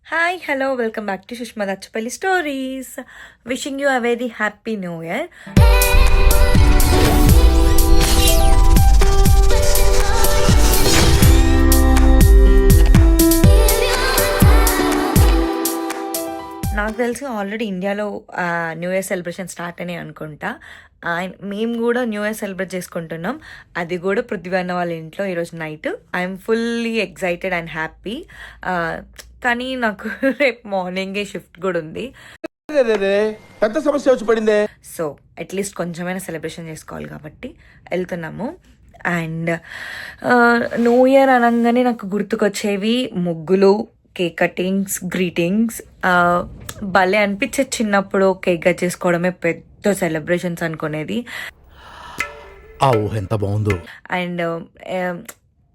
Hi, hello, welcome back to Sushma Dachapalli Stories. Wishing you a very happy new year. నాకు తెలిసి already ఇండియాలో new year celebration start అని అనుకుంటా. మేము కూడా న్యూ ఇయర్ సెలబ్రేట్ చేసుకుంటున్నాం. అది కూడా పృథ్వీ అన్న వాళ్ళ ఇంట్లో ఈరోజు night. I'm fully excited and happy. కానీ నాకు రేపు మార్నింగే షిఫ్ట్ కూడా ఉంది. పెద్ద సమస్య వచ్చి పడిందే. సో అట్లీస్ట్ కొంచెమైనా సెలబ్రేషన్ చేసుకోవాలి కాబట్టి వెళ్తున్నాము. అండ్ న్యూ ఇయర్ అనగానే నాకు గుర్తుకొచ్చేవి ముగ్గులు, కేక్ కటింగ్స్, గ్రీటింగ్స్. భలే అనిపించేది చిన్నప్పుడు కేక్ కట్ చేసుకోవడమే పెద్ద సెలబ్రేషన్స్ అనుకునేది. ఎంత బాగుందో. అండ్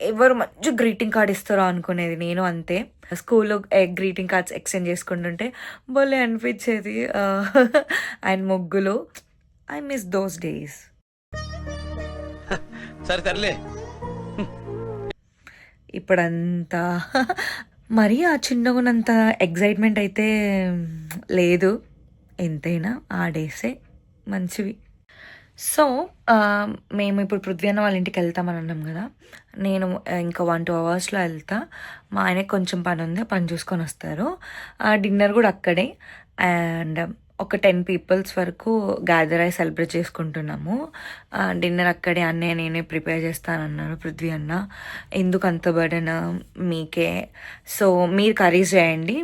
ఎవరు మంచి గ్రీటింగ్ కార్డ్ ఇస్తారో అనుకునేది. నేను అంతే. స్కూల్లో గ్రీటింగ్ కార్డ్స్ ఎక్స్చేంజ్ చేసుకుంటుంటే భలే అనిపించేది. అండ్ ముగ్గులు, ఐ మిస్ దోస్ డేస్. సరే ఇప్పుడంతా మరీ ఆ చిన్నగున్నంత ఎగ్జైట్మెంట్ అయితే లేదు. ఎంతైనా ఆ డేసే మంచివి. సో మేము ఇప్పుడు పృథ్వీ అన్న వాళ్ళ ఇంటికి వెళ్తామని అన్నాం కదా. నేను ఇంకా 1-2 అవర్స్లో వెళ్తా. మా ఆయనకి కొంచెం పని ఉంది, పని చూసుకొని వస్తారు. డిన్నర్ కూడా అక్కడే. అండ్ ఒక 10 పీపుల్స్ వరకు గ్యాదర్ అయ్యి సెలబ్రేట్ చేసుకుంటున్నాము. డిన్నర్ అక్కడే అన్నయ్య నేనే ప్రిపేర్ చేస్తానన్నారు పృథ్వీ అన్న. ఎందుకు అంత బర్డెన్ మీకే, సో మీరు కర్రీస్ చేయండి,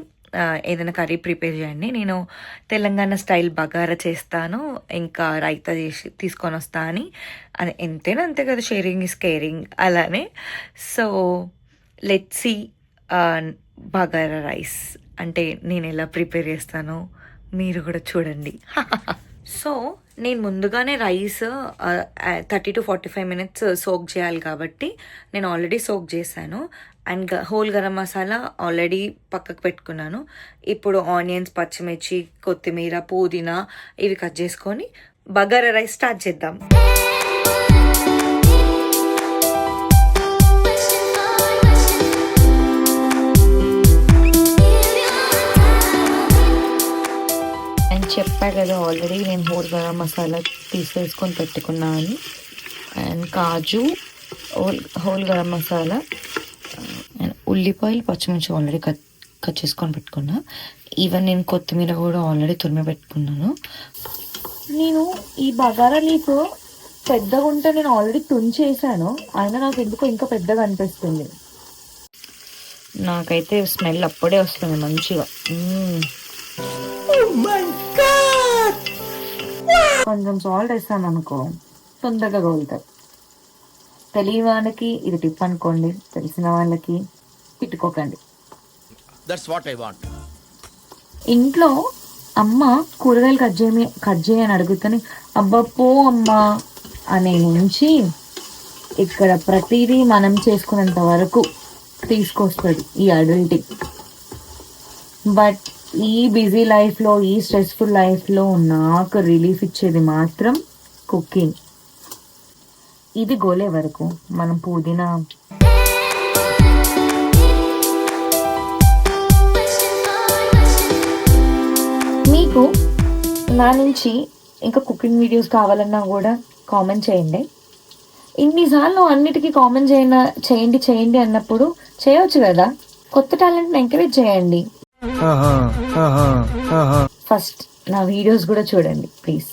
ఏదైనా కర్రీ ప్రిపేర్ చేయండి, నేను తెలంగాణ స్టైల్ బగారా చేస్తాను, ఇంకా రైతా చేసి తీసుకొని వస్తా అని. అది ఎంతైనా అంతే కదా, షేరింగ్ ఇస్ కేరింగ్ అలానే. So let's see bagara rice అంటే నేను ఎలా ప్రిపేర్ చేస్తానో మీరు కూడా చూడండి. సో నేను ముందుగానే రైస్ 30 to 45 minutes సోక్ చేయాలి కాబట్టి నేను ఆల్రెడీ సోక్ చేశాను. And whole garam masala already పక్కకు పెట్టుకున్నాను. ఇప్పుడు ఆనియన్స్, పచ్చిమిర్చి, కొత్తిమీర, పుదీనా ఇవి కట్ చేసుకొని బగారా రైస్ స్టార్ట్ చేద్దాం. చెప్పా కదా ఆల్రెడీ నేను హోల్ గరం మసాలా తీసేసుకొని పెట్టుకున్నా అని. And kaju, whole garam masala, and ఉల్లిపాయలు, పచ్చిమిర్చి ఆల్రెడీ కట్ చేసుకొని పెట్టుకున్నా. ఈవెన్ నేను కొత్తిమీర కూడా ఆల్రెడీ తురిమి పెట్టుకున్నాను. నేను ఈ బగారా లీఫ్ పెద్దగా ఉంటే నేను ఆల్రెడీ తుంచేసాను, అయినా నాకు ఎందుకో ఇంకా పెద్దగా అనిపిస్తుంది. నాకైతే స్మెల్ అప్పుడే వస్తుంది మంచిగా. కొంచెం సాల్ట్ వేస్తాను అనుకో, తొందరగా గోలుతాయి. తెలియని వాళ్ళకి ఇది టిప్ అనుకోండి, తెలిసిన వాళ్ళకి తిట్టుకోకండి. ఇంట్లో అమ్మ కూరగాయలు కట్ చేయని అడుగుతాని అబ్బా పో అమ్మా అనే నుంచి ఇక్కడ ప్రతిదీ మనం చేసుకునేంత వరకు తీసుకొస్తుంది ఈ అడల్టింగ్. బట్ ఈ బిజీ లైఫ్లో, ఈ స్ట్రెస్ఫుల్ లైఫ్లో నాకు రిలీఫ్ ఇచ్చేది మాత్రం కుకింగ్. ఇది గోలే వరకు మనం పుదీనా, మీకు నా నుంచి ఇంకా కుకింగ్ వీడియోస్ కావాలన్నా కూడా కామెంట్ చేయండి. ఇన్నిసార్లు అన్నిటికీ కామెంట్ చేయండి అన్నప్పుడు చేయవచ్చు కదా. కొత్త టాలెంట్ని ఎంకరేజ్ చేయండి. ఫస్ట్ నా వీడియోస్ కూడా చూడండి ప్లీజ్.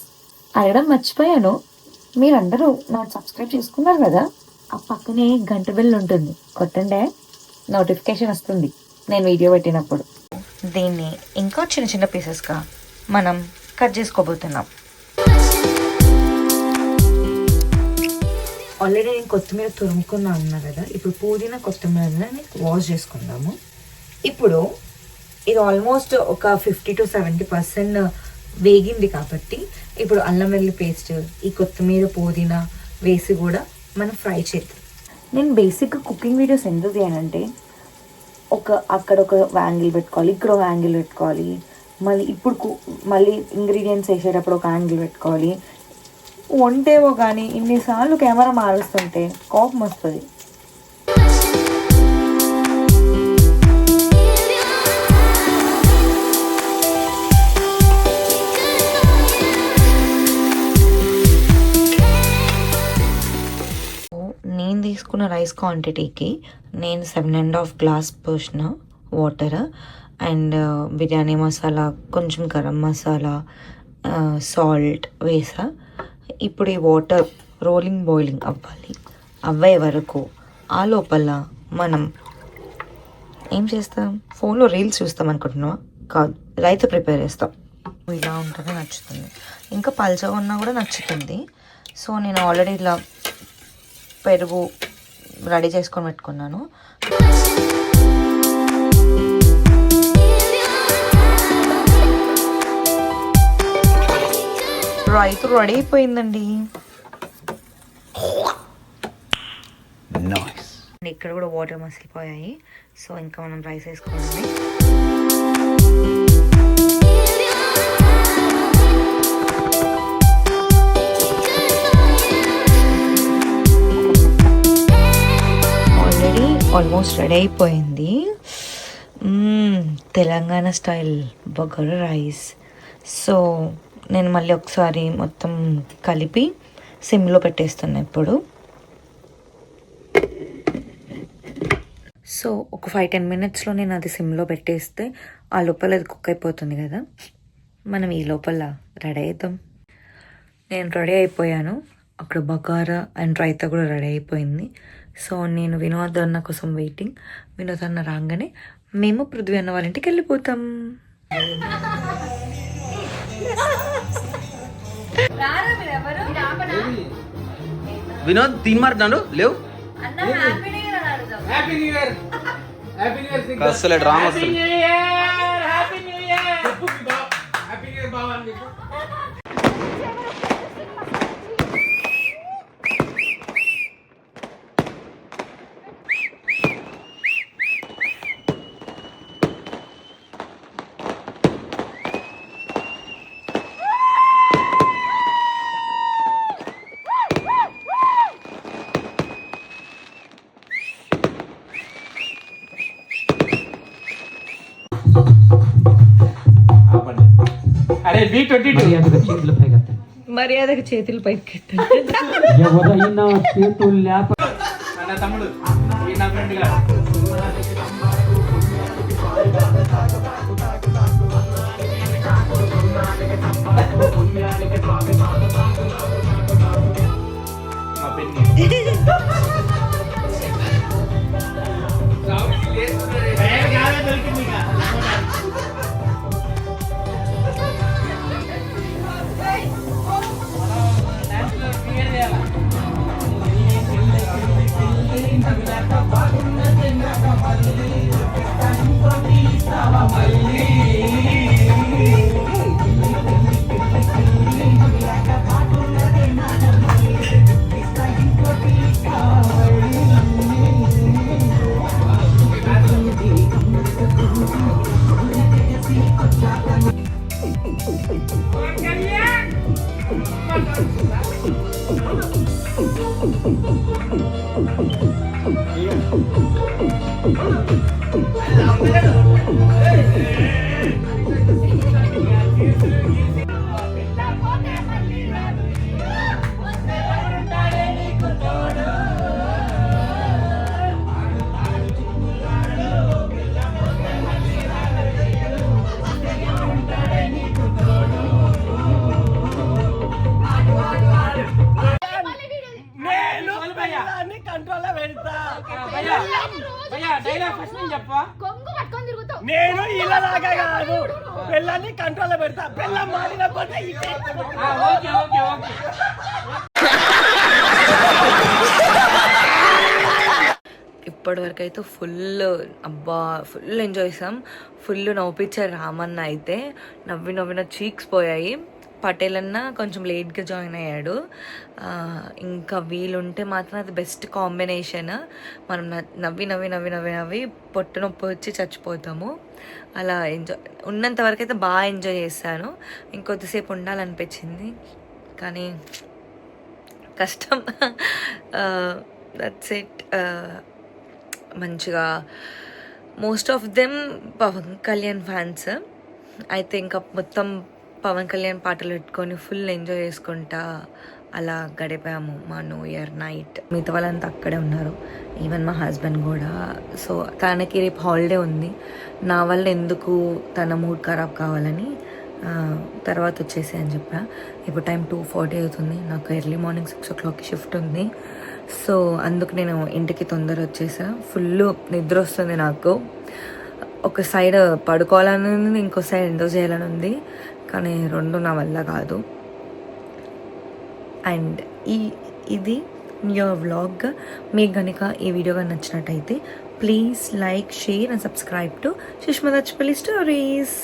అడగడం మర్చిపోయాను, మీరందరూ నాకు సబ్స్క్రైబ్ చేసుకున్నారు కదా, ఆ పక్కనే గంట బెల్ ఉంటుంది, కొట్టండి, నోటిఫికేషన్ వస్తుంది నేను వీడియో పెట్టినప్పుడు. దీన్ని ఇంకా చిన్న చిన్న పీసెస్గా మనం కట్ చేసుకోబోతున్నాం. ఆల్రెడీ నేను కొత్తిమీర తురుముకున్నా ఉన్నా కదా. ఇప్పుడు పుదీనా, కొత్తిమీరని వాష్ చేసుకుందాము. ఇప్పుడు ఇది ఆల్మోస్ట్ ఒక 50 to 70% వేగింది కాబట్టి ఇప్పుడు అల్లం వెల్లుల్లి పేస్ట్, ఈ కొత్తిమీర, పుదీనా వేసి కూడా మనం ఫ్రై చేద్దాం. నేను బేసిక్గా కుకింగ్ వీడియోస్ ఎందుకు చేయనంటే, అక్కడ ఒక యాంగిల్ పెట్టుకోవాలి, ఇక్కడ ఒక యాంగిల్ పెట్టుకోవాలి, మళ్ళీ ఇంగ్రీడియంట్స్ వేసేటప్పుడు ఒక యాంగిల్ పెట్టుకోవాలి. వంటేవో కానీ ఇన్నిసార్లు కెమెరా మారుస్తుంటే కోపం వస్తుంది. తీసుకున్న రైస్ క్వాంటిటీకి నేను 7.5 గ్లాస్ పోసిన వాటర్ అండ్ బిర్యానీ మసాలా, కొంచెం గరం మసాలా, సాల్ట్ వేసా. ఇప్పుడు ఈ వాటర్ బాయిలింగ్ అవ్వే వరకు ఆ లోపల మనం ఏం చేస్తాం? ఫోన్లో రీల్స్ చూస్తాం అనుకుంటున్నావా? కాదు, రైతా ప్రిపేర్ చేస్తాం. ఇలా ఉంటేనే నచ్చుతుంది, ఇంకా పల్చగా ఉన్నా కూడా నచ్చుతుంది. సో నేను ఆల్రెడీ ఇలా పెరుగు రెడీ చేసుకొని పెట్టుకున్నాను. రైతా రెడీ అయిపోయిందండి. ఇక్కడ కూడా వాటర్ మసిలిపోయాయి. సో ఇంకా మనం రైస్ వేసుకోవాలి. ఆల్మోస్ట్ రెడీ అయిపోయింది. Telangana style bagara rice. So నేను మళ్ళీ ఒకసారి మొత్తం కలిపి సిమ్లో పెట్టేస్తున్నా ఇప్పుడు. సో ఒక 5-10 మినిట్స్లో నేను అది సిమ్లో పెట్టేస్తే ఆ లోపల అది కుక్ అయిపోతుంది కదా. మనం ఈ లోపల రెడీ అవుతాం. నేను రెడీ అయిపోయాను. అక్కడ బగారా అండ్ రైతా కూడా రెడీ అయిపోయింది. సో నేను వినోద్ అన్న కోసం వెయిటింగ్. వినోద్ అన్న రాగానే మేము పృథ్వీ అన్న వాళ్ళ ఇంటికి వెళ్ళిపోతాం. వినోద్ 3 మార్క్ నాడు లేవు అసలు డ్రామా వస్తుంది. అరే చేతులు పైకెత్తండి. మర్యాదగా చేతులు పైకి ఎవరైనా చేతులు లేప అన్న తమ్ముడు ఈ నా ఫ్రెండ్ గా మా పెన్ని నేను ఇలాగా కాదు, పిల్లల్ని కంట్రోల్ పెడతా. పిల్ల మారినప్పుడు ఇప్పటివరకు అయితే ఫుల్ ఎంజాయ్ చేసాం. ఫుల్ నవ్వుపించారు రామన్న అయితే. నవ్విన చీక్స్ పోయాయి. పటేల్ అన్న కొంచెం లేట్గా జాయిన్ అయ్యాడు. ఇంకా వీలుంటే మాత్రం అది బెస్ట్ కాంబినేషన్. మనం నవ్వి పొట్టు నొప్పి వచ్చి చచ్చిపోతాము. అలా ఉన్నంత వరకు అయితే బాగా ఎంజాయ్ చేశాను. ఇంకొద్దిసేపు ఉండాలనిపించింది కానీ కష్టం. That's it. మంచిగా most of them Pawan Kalyan fans అయితే ఇంకా మొత్తం పవన్ కళ్యాణ్ పాటలు పెట్టుకొని ఫుల్ ఎంజాయ్ చేసుకుంటా అలా గడిపాము మా న్యూ ఇయర్ నైట్. మిగతా వాళ్ళంతా అక్కడే ఉన్నారు, ఈవెన్ మా హస్బెండ్ కూడా. సో తనకి రేపు హాలిడే ఉంది, నా వల్ల ఎందుకు తన మూడ్ ఖరాబ్ కావాలని తర్వాత వచ్చేసి అని చెప్పా. ఇప్పుడు టైం 2:40 అవుతుంది, నాకు ఎర్లీ మార్నింగ్ 6 o'clockకి షిఫ్ట్ ఉంది. సో అందుకు నేను ఇంటికి తొందర వచ్చేసా. ఫుల్ నిద్ర వస్తుంది నాకు. ఒక సైడ్ పడుకోవాలని ఉంది, ఇంకో సైడ్ ఎంజాయ్ చేయాలని ఉంది, కానీ రెండు నా వల్ల కాదు. అండ్ ఇది న్యూయర్ వ్లాగ్. మీకు కనుక ఈ వీడియో కానీ నచ్చినట్టయితే please like, share and subscribe to Sushma Dachepalli stories.